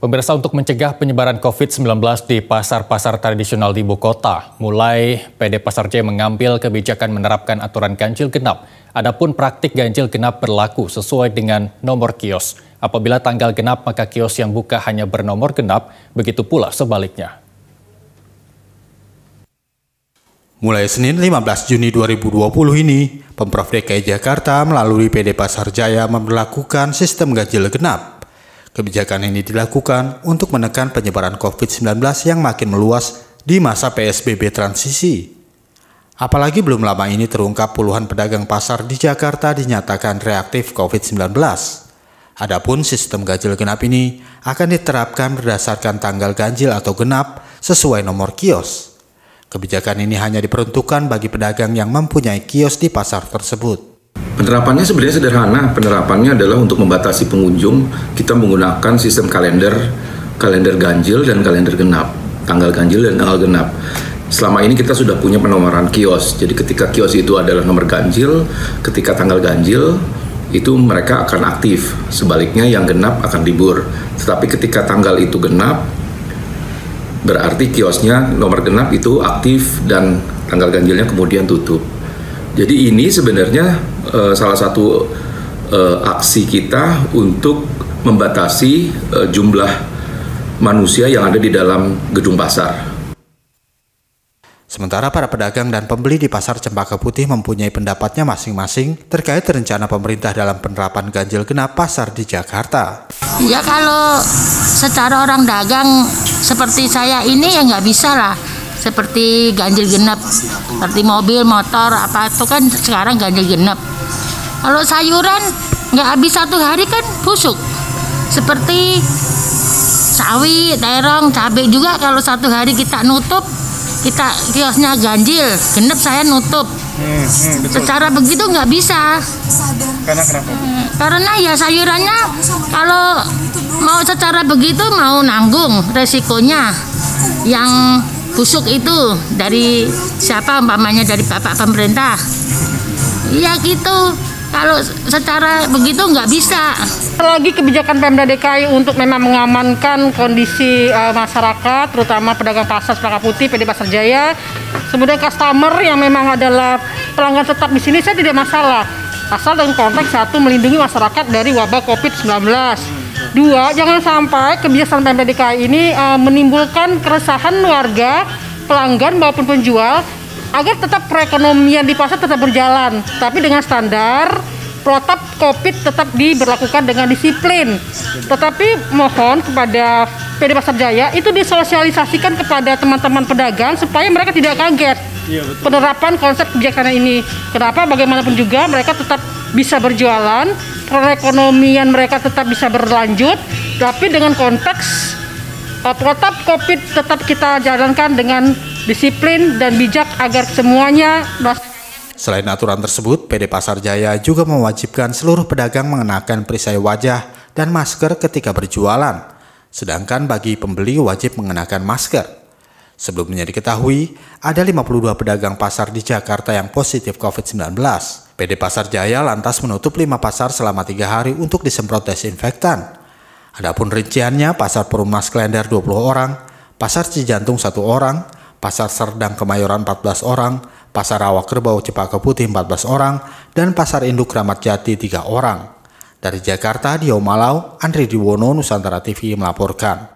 Pemirsa, untuk mencegah penyebaran COVID-19 di pasar-pasar tradisional di ibu kota, mulai PD Pasar Jaya mengambil kebijakan menerapkan aturan ganjil genap. Adapun praktik ganjil genap berlaku sesuai dengan nomor kios. Apabila tanggal genap, maka kios yang buka hanya bernomor genap, begitu pula sebaliknya. Mulai Senin 15 Juni 2020 ini, Pemprov DKI Jakarta melalui PD Pasar Jaya memberlakukan sistem ganjil genap. Kebijakan ini dilakukan untuk menekan penyebaran COVID-19 yang makin meluas di masa PSBB transisi. Apalagi belum lama ini terungkap puluhan pedagang pasar di Jakarta dinyatakan reaktif COVID-19. Adapun sistem ganjil genap ini akan diterapkan berdasarkan tanggal ganjil atau genap sesuai nomor kios. Kebijakan ini hanya diperuntukkan bagi pedagang yang mempunyai kios di pasar tersebut. Penerapannya sebenarnya sederhana. Penerapannya adalah untuk membatasi pengunjung. Kita menggunakan sistem kalender ganjil dan kalender genap, tanggal ganjil dan tanggal genap. Selama ini kita sudah punya penomoran kios. Jadi ketika kios itu adalah nomor ganjil, ketika tanggal ganjil itu mereka akan aktif. Sebaliknya yang genap akan libur. Tetapi ketika tanggal itu genap, berarti kiosnya nomor genap itu aktif dan tanggal ganjilnya kemudian tutup. Jadi ini sebenarnya salah satu aksi kita untuk membatasi jumlah manusia yang ada di dalam gedung pasar. Sementara para pedagang dan pembeli di Pasar Cempaka Putih mempunyai pendapatnya masing-masing terkait rencana pemerintah dalam penerapan ganjil genap pasar di Jakarta. Ya kalau secara orang dagang seperti saya ini ya nggak bisa lah. Seperti ganjil genap, seperti mobil, motor, apa itu kan sekarang ganjil genap. Kalau sayuran nggak habis satu hari kan busuk. Seperti sawi, terong, cabai juga kalau satu hari kita nutup, kita kiosnya ganjil, genap saya nutup. Secara begitu nggak bisa. Karena kenapa? Karena ya sayurannya kalau mau secara begitu mau nanggung resikonya. Yang busuk itu dari siapa, umpamanya dari bapak pemerintah. Ya gitu, kalau secara begitu nggak bisa. Lagi kebijakan Pemda DKI untuk memang mengamankan kondisi masyarakat, terutama pedagang pasar Cempaka Putih, PD Pasar Jaya. Kemudian customer yang memang adalah pelanggan tetap di sini, saya tidak masalah. Asal dalam konteks satu, melindungi masyarakat dari wabah COVID-19. Dua, jangan sampai kebijakan Pemda DKI ini menimbulkan keresahan warga, pelanggan maupun penjual, agar tetap perekonomian di pasar tetap berjalan, tapi dengan standar protap COVID tetap diberlakukan dengan disiplin. Tetapi mohon kepada PD Pasar Jaya itu disosialisasikan kepada teman-teman pedagang supaya mereka tidak kaget penerapan konsep kebijakan ini. Kenapa? Bagaimanapun juga mereka tetap bisa berjualan, perekonomian mereka tetap bisa berlanjut, tapi dengan konteks protap COVID tetap kita jalankan dengan disiplin dan bijak agar semuanya. Selain aturan tersebut, PD Pasar Jaya juga mewajibkan seluruh pedagang mengenakan perisai wajah dan masker ketika berjualan, sedangkan bagi pembeli wajib mengenakan masker. Sebelumnya diketahui, ada 52 pedagang pasar di Jakarta yang positif COVID-19. PD Pasar Jaya lantas menutup 5 pasar selama 3 hari untuk disemprot desinfektan. Adapun rinciannya, Pasar Perumnas Klender 20 orang, Pasar Cijantung 1 orang, Pasar Serdang Kemayoran 14 orang, Pasar Rawa Kerbau Cempaka Putih 14 orang, dan Pasar Induk Kramat Jati 3 orang. Dari Jakarta, Dio Malau, Andri Diwono, Nusantara TV melaporkan.